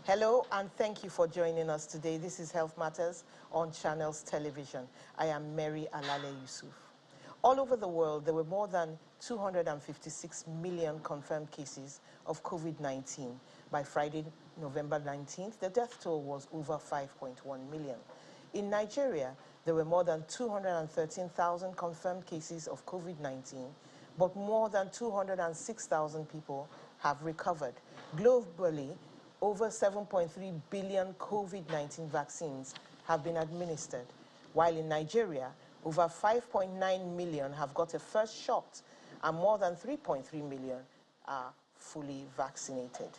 Hello, and thank you for joining us today. This is Health Matters on Channels Television. I am Mary Alale Yusuf. All over the world, there were more than 256 million confirmed cases of COVID-19. By Friday, November 19th, the death toll was over 5.1 million. In Nigeria, there were more than 213,000 confirmed cases of COVID-19, but more than 206,000 people have recovered. Globally, over 7.3 billion COVID-19 vaccines have been administered, while in Nigeria, over 5.9 million have got a first shot, and more than 3.3 million are fully vaccinated.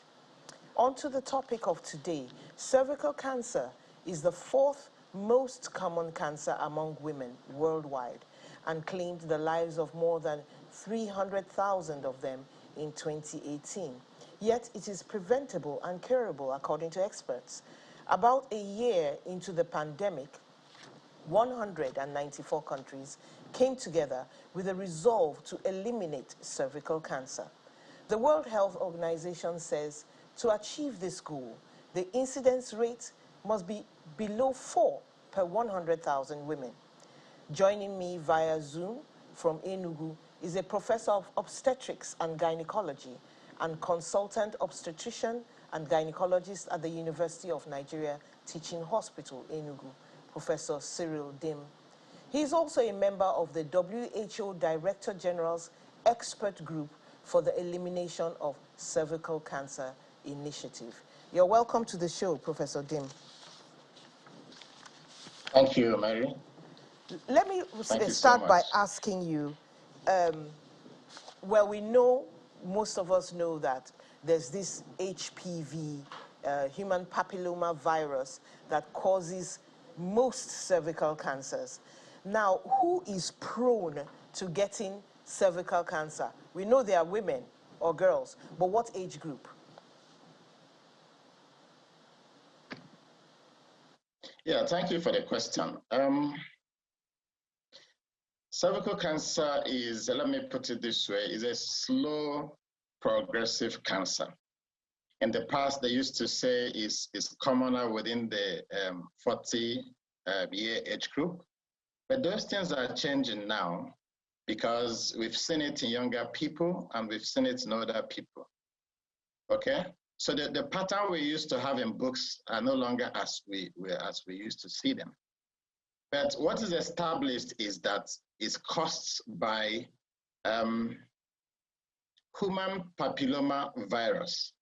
On to the topic of today. Cervical cancer is the fourth most common cancer among women worldwide and claimed the lives of more than 300,000 of them in 2018. Yet it is preventable and curable, according to experts. About a year into the pandemic, 194 countries came together with a resolve to eliminate cervical cancer. The World Health Organization says to achieve this goal, the incidence rate must be below 4 per 100,000 women. Joining me via Zoom from Enugu is a professor of obstetrics and gynecology and consultant obstetrician and gynecologist at the University of Nigeria Teaching Hospital, Enugu, Professor Cyril Dim. He is also a member of the WHO Director General's Expert Group for the Elimination of Cervical Cancer Initiative. You're welcome to the show, Professor Dim. Thank you, Mary. Let me start by asking you, well, we know, most of us know that there's this HPV, human papilloma virus, that causes most cervical cancers. Now, who is prone to getting cervical cancer? We know they are women or girls, but what age group? Yeah, thank you for the question. Cervical cancer is, let me put it this way, is a slow progressive cancer. In the past, they used to say it's commoner within the 40-year age group. But those things are changing now because we've seen it in younger people and we've seen it in older people. Okay? So the pattern we used to have in books are no longer as we used to see them. But what is established is that it's caused by human papilloma virus.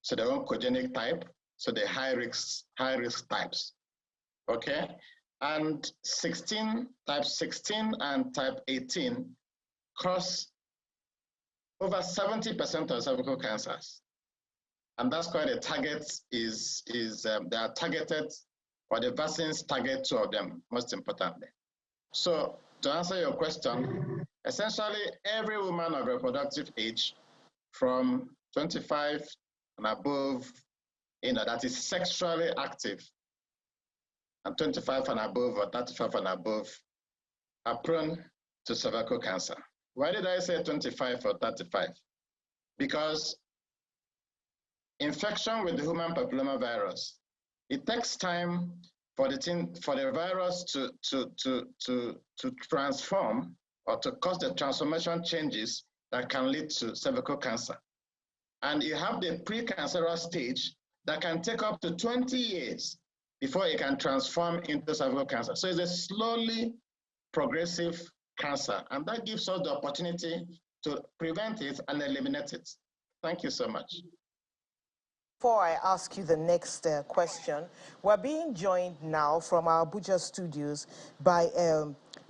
So the oncogenic type, so the high risk types. Okay? And type 16 and type 18 cause over 70% of cervical cancers. And that's why the target they are targeted, or the vaccines target 2 of them, most importantly. So to answer your question, essentially every woman of reproductive age from 25 and above, that is sexually active, and 25 and above or 35 and above are prone to cervical cancer. Why did I say 25 or 35? Because infection with the human papilloma virus, it takes time for the virus to transform or to cause the transformation changes that can lead to cervical cancer. And you have the precancerous stage that can take up to 20 years before it can transform into cervical cancer. So it's a slowly progressive cancer, and that gives us the opportunity to prevent it and eliminate it. Thank you so much. Before I ask you the next question, we're being joined now from our Abuja studios by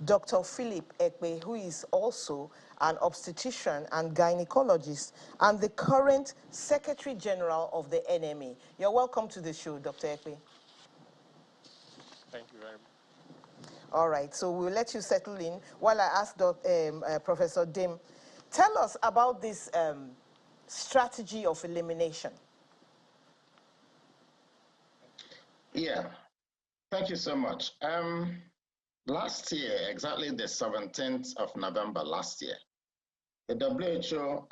Dr. Philip Ekpe, who is also an obstetrician and gynecologist and the current Secretary General of the NMA. You're welcome to the show, Dr. Ekpe. Thank you very much. All right, so we'll let you settle in while I ask Professor Dim. Tell us about this strategy of elimination. Yeah, thank you so much. Last year, exactly the 17th of November last year, the WHO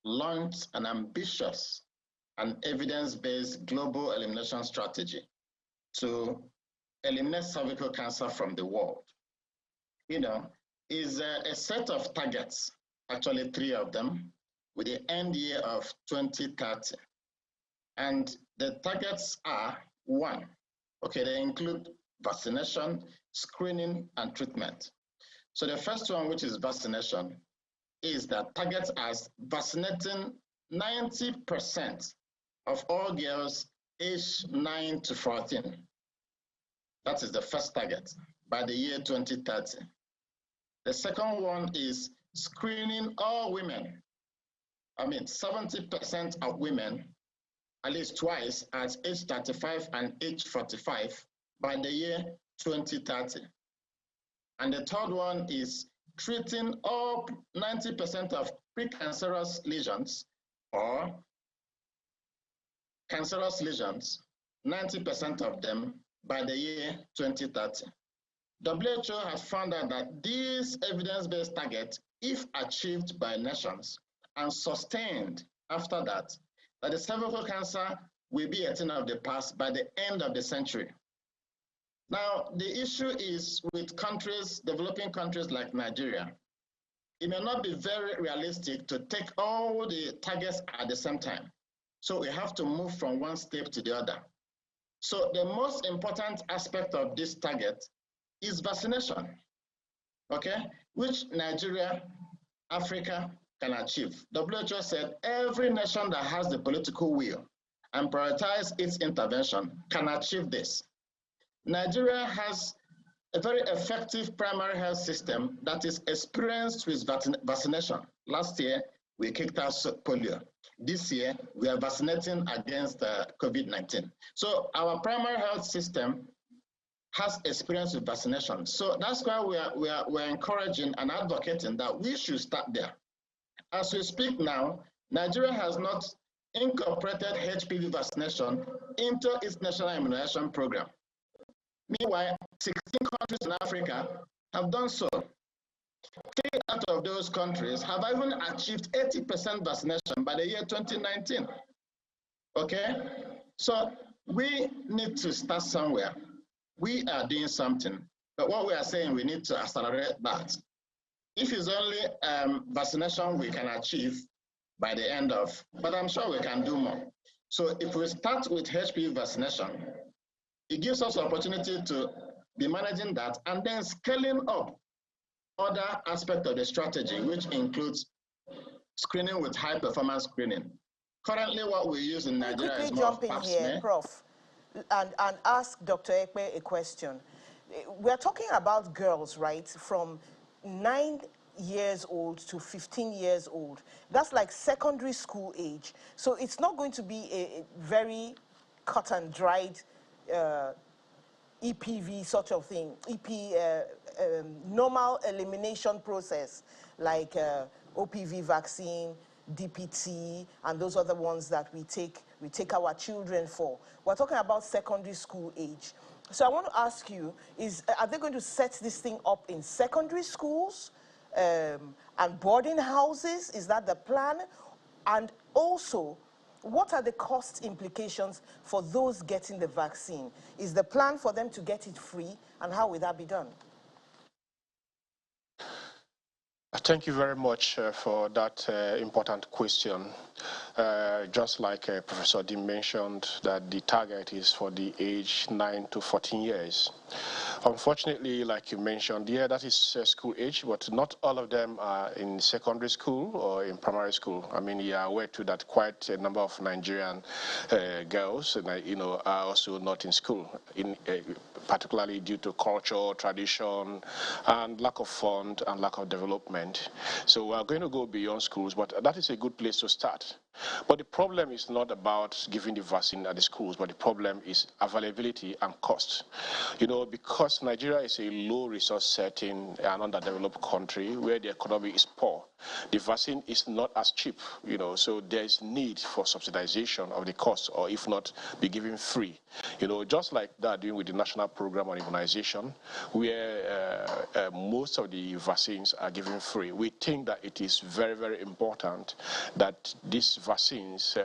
launched an ambitious an evidence-based global elimination strategy to eliminate cervical cancer from the world. Is a set of targets, actually 3 of them, with the end year of 2030. And the targets are 1, okay, they include vaccination, screening, and treatment. So the first one, which is vaccination, is that targets as vaccinating 90% of all girls aged 9 to 14. That is the first target by the year 2030. The second one is screening all women. 70% of women, at least twice, at age 35 and age 45 by the year 2030. And the third one is treating all 90% of precancerous lesions or cancerous lesions, 90% of them by the year 2030. WHO has found out that these evidence-based targets, if achieved by nations and sustained after that, that the cervical cancer will be a thing of the past by the end of the century. Now, the issue is with countries, developing countries like Nigeria, it may not be very realistic to take all the targets at the same time. So we have to move from one step to the other. So the most important aspect of this target is vaccination, okay, which Nigeria, Africa can achieve. WHO said every nation that has the political will and prioritize its intervention can achieve this. Nigeria has a very effective primary health system that is experienced with vaccination. Last year, we kicked out polio. This year, we are vaccinating against COVID-19. So our primary health system has experience with vaccination. So that's why we're encouraging and advocating that we should start there. As we speak now, Nigeria has not incorporated HPV vaccination into its national immunization program. Meanwhile, 16 countries in Africa have done so. 3 out of those countries have even achieved 80% vaccination by the year 2019. Okay? So we need to start somewhere. We are doing something, but what we are saying, we need to accelerate that. If it's only vaccination we can achieve by the end of, but I'm sure we can do more. So if we start with HPV vaccination, it gives us the opportunity to be managing that and then scaling up other aspects of the strategy, which includes screening with high performance screening. Currently, what we use in Nigeria is more jump in here, Prof, and ask Dr. Ekpe a question. We're talking about girls, right, from 9 years old to 15 years old. That's like secondary school age. So it's not going to be a very cut and dried EPV sort of thing, normal elimination process like OPV vaccine, DPT, and those other ones that we take our children for. We're talking about secondary school age. So I want to ask you, are they going to set this thing up in secondary schools and boarding houses? Is that the plan? And also, what are the cost implications for those getting the vaccine? Is the plan for them to get it free, and how will that be done? Thank you very much for that important question. Just like Professor Dim mentioned, that the target is for the age 9 to 14 years. Unfortunately, like you mentioned, yeah, that is school age, but not all of them are in secondary school or in primary school. I mean, you are aware too that quite a number of Nigerian girls, are also not in school, particularly due to culture, tradition, and lack of fund and lack of development. So we are going to go beyond schools, but that is a good place to start. But the problem is not about giving the vaccine at the schools, but the problem is availability and cost. Because Nigeria is a low resource setting and underdeveloped country where the economy is poor, the vaccine is not as cheap, so there's need for subsidization of the cost, or if not, be given free. Just like that doing with the national program on immunization, where most of the vaccines are given free. We think that it is very, very important that this vaccines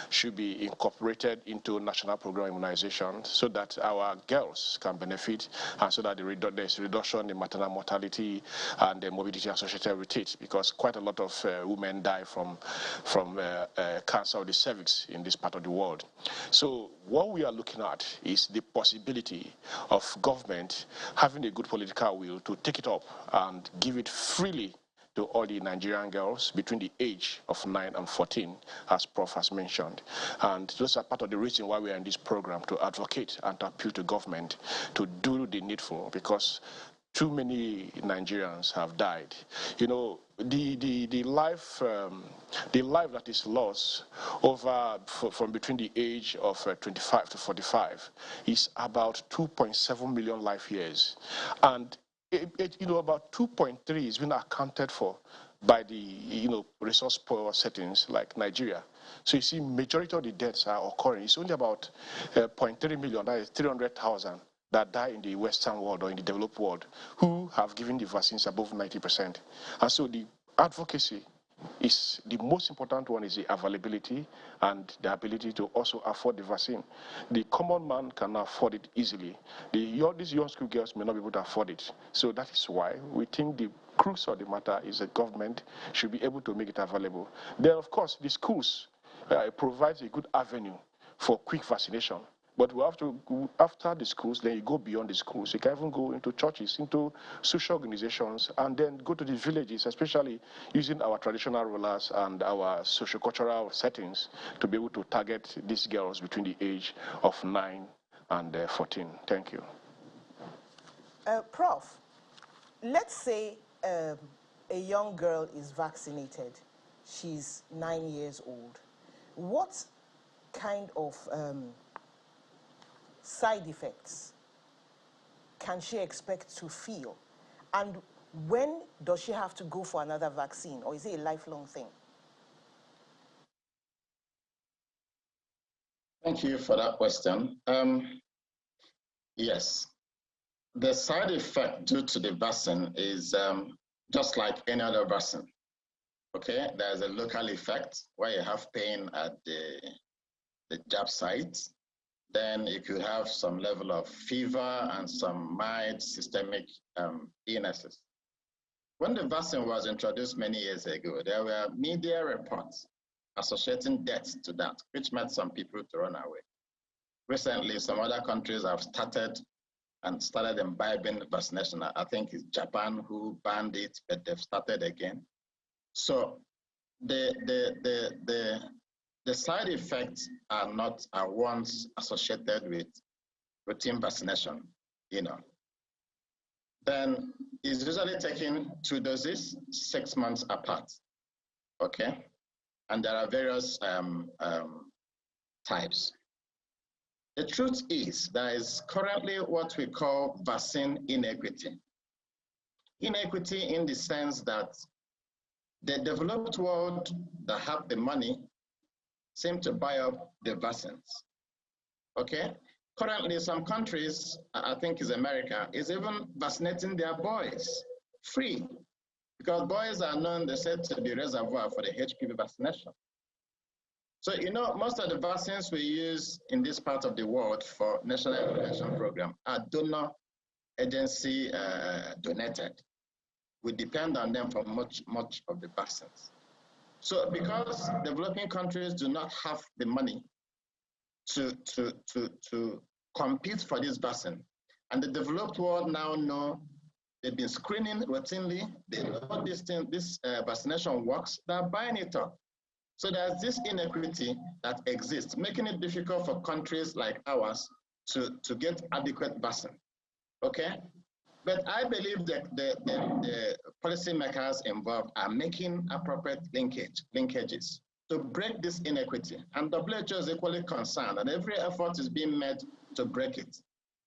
should be incorporated into national program immunization so that our girls can benefit and so that there's reduction in maternal mortality and the morbidity associated with it, because quite a lot of women die from cancer of the cervix in this part of the world. So what we are looking at is the possibility of government having a good political will to take it up and give it freely to all the Nigerian girls between the age of 9 and 14, as Prof has mentioned. And those are part of the reason why we are in this program, to advocate and to appeal to government to do the needful, because too many Nigerians have died. You know, the life that is lost from between the age of 25 to 45 is about 2.7 million life years, and about 2.3 is being accounted for by the resource poor settings like Nigeria. So you see, majority of the deaths are occurring. It's only about 0.3 million, that is 300,000, that die in the Western world or in the developed world who have given the vaccines above 90%. And so the advocacy is the most important one, is the availability and the ability to also afford the vaccine. The common man cannot afford it easily. These young school girls may not be able to afford it. So that is why we think the crux of the matter is that government should be able to make it available. Then, of course, the schools provides a good avenue for quick vaccination. But we have to go after the schools, then you go beyond the schools. You can even go into churches, into social organizations, and then go to the villages, especially using our traditional rulers and our socio-cultural settings to be able to target these girls between the age of 9 and 14. Thank you. Prof, let's say a young girl is vaccinated. She's 9 years old. What kind of side effects can she expect to feel? And when does she have to go for another vaccine, or is it a lifelong thing? Thank you for that question. Yes, the side effect due to the vaccine is just like any other vaccine. Okay, there's a local effect where you have pain at the jab site. Then you could have some level of fever and some mild systemic illnesses. When the vaccine was introduced many years ago, there were media reports associating deaths to that, which made some people to run away. Recently, some other countries have started imbibing vaccination. I think it's Japan who banned it, but they've started again. So the side effects are ones associated with routine vaccination, Then it's usually taken 2 doses, 6 months apart, okay? And there are various types. The truth is, there is currently what we call vaccine inequity. Inequity in the sense that the developed world that have the money seem to buy up the vaccines, okay? Currently, some countries, I think is America, is even vaccinating their boys free, because boys are known, they said, to be reservoir for the HPV vaccination. So, most of the vaccines we use in this part of the world for national immunization program are donor agency donated. We depend on them for much of the vaccines. So because developing countries do not have the money to compete for this vaccine, and the developed world now know they've been screening routinely, they know this vaccination works, they're buying it up. So there's this inequity that exists, making it difficult for countries like ours to get adequate vaccine, okay? But I believe that the policymakers involved are making appropriate linkages to break this inequity. And WHO is equally concerned, and every effort is being made to break it.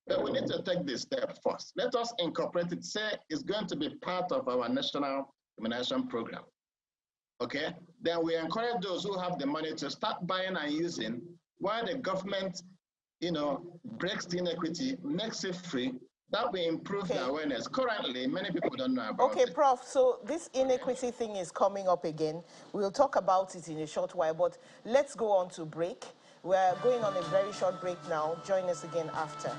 But we need to take this step first. Let us incorporate it, say it's going to be part of our national immunization program. Okay? Then we encourage those who have the money to start buying and using, while the government, breaks the inequity, makes it free, That will improve the awareness. Currently, many people don't know about it. it. Prof, so this inequity thing is coming up again. We'll talk about it in a short while, but let's go on to break. We're going on a very short break now. Join us again after.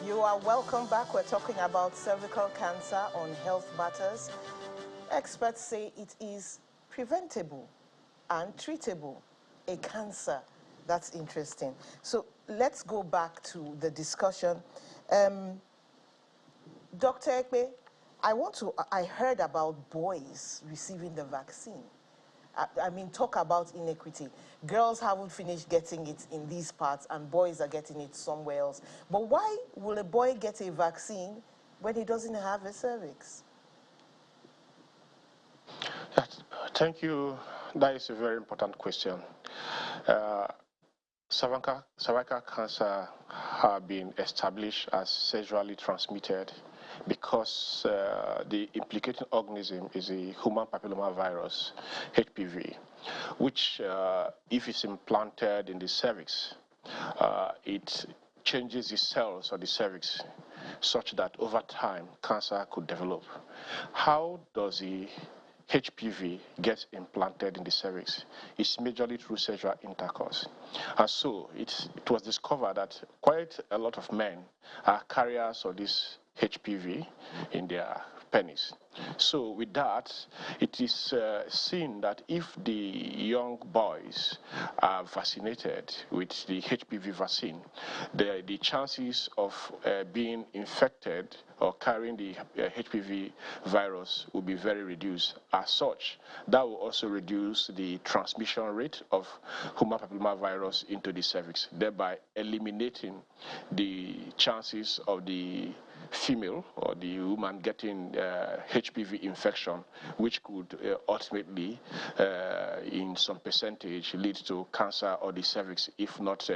You are welcome back. We're talking about cervical cancer on Health Matters. Experts say it is preventable and treatable, a cancer. That's interesting. So let's go back to the discussion. Dr. Ekpe, I heard about boys receiving the vaccine. I mean, talk about inequity. Girls haven't finished getting it in these parts and boys are getting it somewhere else. But why will a boy get a vaccine when he doesn't have a cervix? Thank you. That is a very important question. Cervical cancer have been established as sexually transmitted because the implicating organism is a human papillomavirus, HPV, which if it's implanted in the cervix, it changes the cells of the cervix such that over time cancer could develop. How does the HPV gets implanted in the cervix? It's majorly through sexual intercourse. And so it was discovered that quite a lot of men are carriers of this HPV in their penis. So with that, it is seen that if the young boys are vaccinated with the HPV vaccine, the chances of being infected or carrying the HPV virus will be very reduced. As such, that will also reduce the transmission rate of human papillomavirus into the cervix, thereby eliminating the chances of the female or the woman getting HPV infection, which could ultimately, in some percentage, lead to cancer of the cervix if not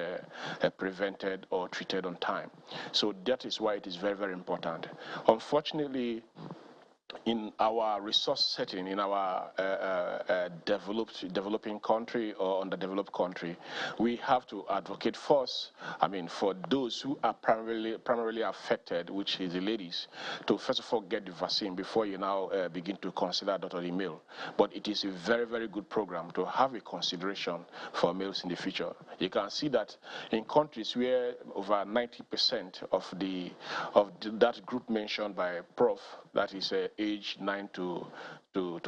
prevented or treated on time. So that is why it is very, very important. Unfortunately, in our resource setting, in our developing country or underdeveloped country, we have to advocate first, for those who are primarily affected, which is the ladies, to first of all get the vaccine before you now begin to consider that of the male. But it is a very, very good program to have a consideration for males in the future. You can see that in countries where over 90% of that group mentioned by Prof, that is age 9 to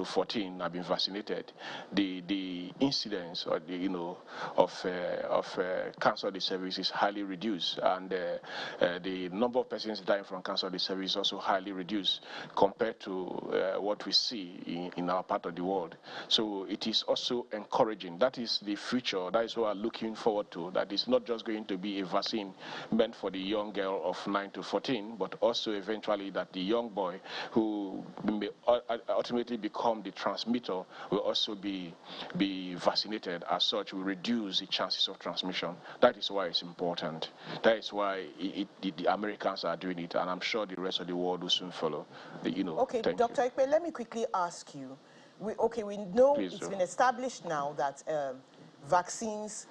14 have been vaccinated, the incidence or of cancer of the cervix is highly reduced, and the number of persons dying from cancer of the cervix is also highly reduced compared to what we see in our part of the world. So it is also encouraging. That is the future. That is what we're looking forward to. That is not just going to be a vaccine meant for the young girl of 9 to 14, but also eventually that the young boy who may ultimately become the transmitter will also be vaccinated. As such, will reduce the chances of transmission. That is why it's important. That is why the Americans are doing it, and I'm sure the rest of the world will soon follow. Okay, Dr. Ekpe, let me quickly ask you. We know Please it's do. been established now that vaccines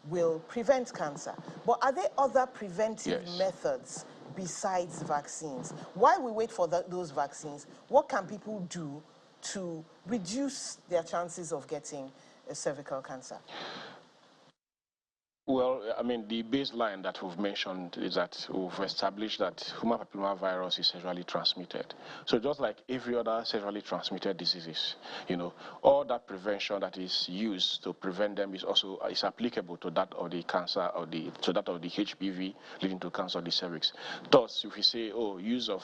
will prevent cancer. But are there other preventive methods besides vaccines? Why we wait for those vaccines? What can people do to reduce their chances of getting cervical cancer? Well, the baseline that we've mentioned is that we've established that human papillomavirus is sexually transmitted. So just like every other sexually transmitted diseases, all that prevention that is used to prevent them is applicable to that of the cancer to that of the HPV leading to cancer of the cervix. Thus, if we say, use of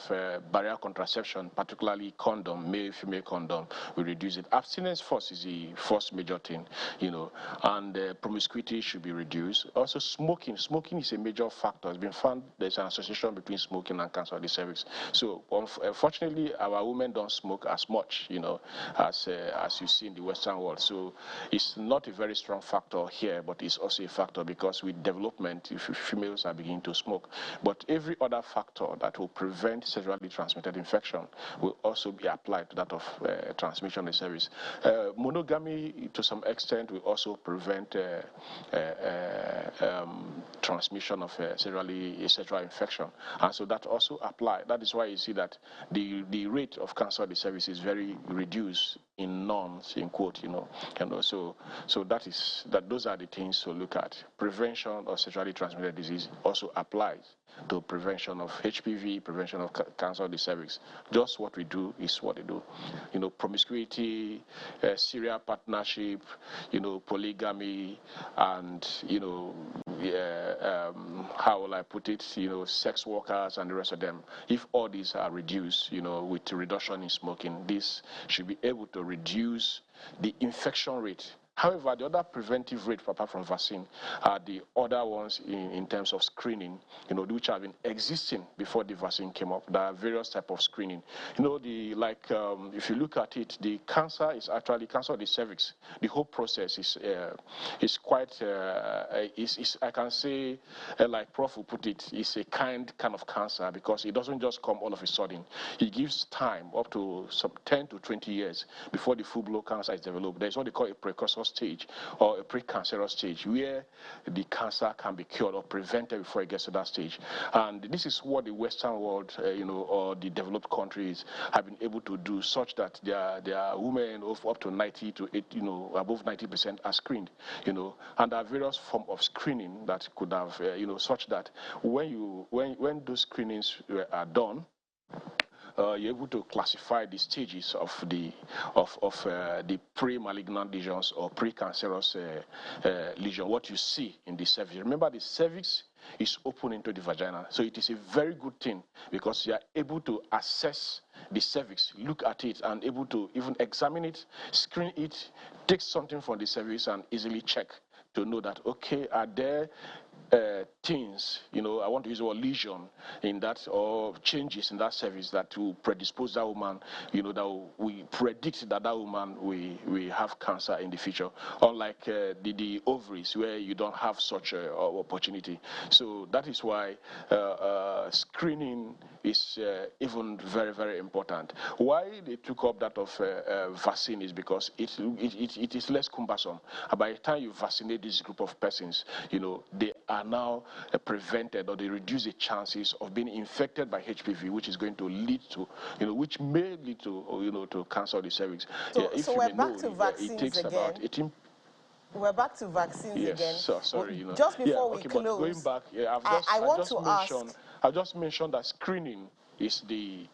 barrier contraception, particularly condom, male-female condom, we reduce it. Abstinence first is the first major thing, and promiscuity should be reduced. reduce. Also, smoking. Smoking is a major factor. It's been found there's an association between smoking and cancer of the cervix. So, unfortunately, our women don't smoke as much, as you see in the Western world. So, it's not a very strong factor here, but it's also a factor because with development, if females are beginning to smoke. But every other factor that will prevent sexually transmitted infection will also be applied to that of transmission of the cervix. Monogamy, to some extent, will also prevent transmission of sexual infection, and so that also apply. That is why you see that the rate of cancer of the cervix is very reduced in norms, in quote, so those are the things to look at. Prevention of sexually transmitted disease also applies to prevention of HPV, prevention of cancer of the cervix. Just what we do is what they do. Promiscuity, serial partnership, polygamy, and how will I put it? Sex workers and the rest of them. If all these are reduced, with the reduction in smoking, this should be able to reduce the infection rate. However, the other preventive rate, apart from vaccine, are the other ones in terms of screening, which have been existing before the vaccine came up. There are various types of screening. If you look at it, the cancer is actually cancer of the cervix. The whole process is quite, I can say, like Prof will put it, it's a kind of cancer because it doesn't just come all of a sudden. It gives time up to some 10 to 20 years before the full-blown cancer is developed. There's what they call a precursor stage or a precancerous stage where the cancer can be cured or prevented before it gets to that stage. And this is what the Western world, or the developed countries have been able to do, such that there are women of up to 90 to 80, above 90% are screened, and there are various forms of screening that could have, such that when those screenings are done, you're able to classify the stages of the pre-malignant lesions or precancerous lesion. What you see in the cervix. Remember, the cervix is open into the vagina, so it is a very good thing because you are able to assess the cervix, look at it, and able to even examine it, screen it, take something from the cervix, and easily check to know that, okay, are there things, I want to use the word lesion in that, or changes in that cervix that will predispose that woman, that we predict that woman will have cancer in the future, unlike the ovaries where you don't have such opportunity. So that is why screening is even very, very important. Why they took up that of vaccine is because it is less cumbersome. By the time you vaccinate this group of persons, they are now prevented, or they reduce the chances of being infected by HPV, which is going to lead to, which may lead to, to cancer of the cervix. So we're back to vaccines it takes again. about 18. We're back to vaccines again. So sorry, Just before we okay, close, but going back, I've just mentioned that screening is the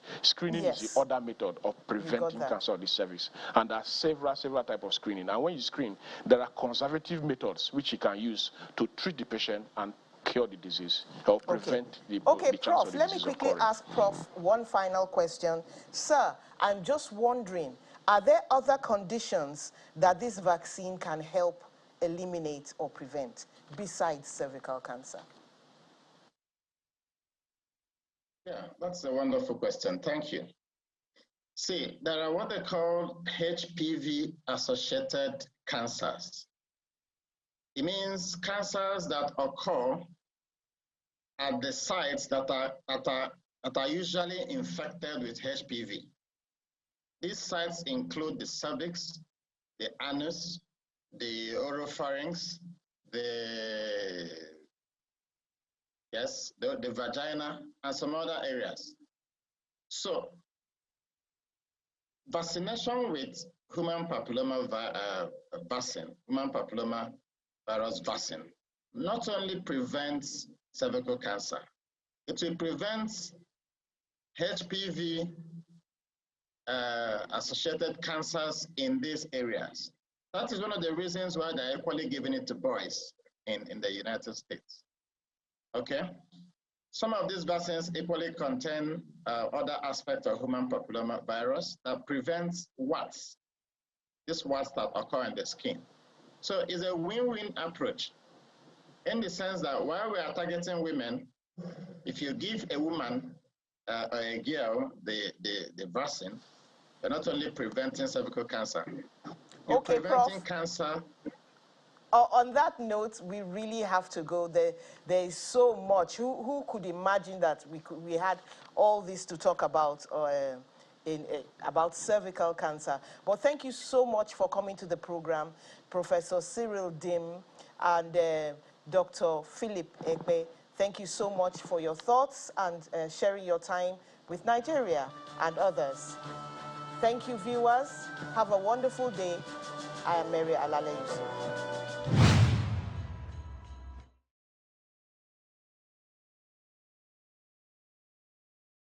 other method of preventing cancer of the cervix, and there are several types of screening. And when you screen, there are conservative methods which you can use to treat the patient and cure the disease or prevent the chance Prof, of the let me disease quickly occurring. ask Prof one final question. Sir, I'm just wondering, are there other conditions that this vaccine can help eliminate or prevent besides cervical cancer? Yeah, that's a wonderful question. Thank you. See, there are what they call HPV-associated cancers. It means cancers that occur at the sites that are usually infected with HPV. These sites include the cervix, the anus, the oropharynx, the vagina, and some other areas. So, vaccination with human papilloma virus vaccine, not only prevents cervical cancer, it will prevent HPV associated cancers in these areas. That is one of the reasons why they're equally giving it to boys in the United States. Okay? Some of these vaccines equally contain other aspects of human papilloma virus that prevents warts, these warts that occur in the skin. So it's a win-win approach. in the sense that while we are targeting women, if you give a woman or a girl the vaccine, you're not only preventing cervical cancer, you're preventing cancer. On that note, we really have to go. There is so much. Who could imagine that we had all this to talk about about cervical cancer? But thank you so much for coming to the program, Professor Cyril Dim and Dr. Philip Ekpe. Thank you so much for your thoughts and sharing your time with Nigeria and others. Thank you, viewers. Have a wonderful day. I am Mary Alale Yusuf.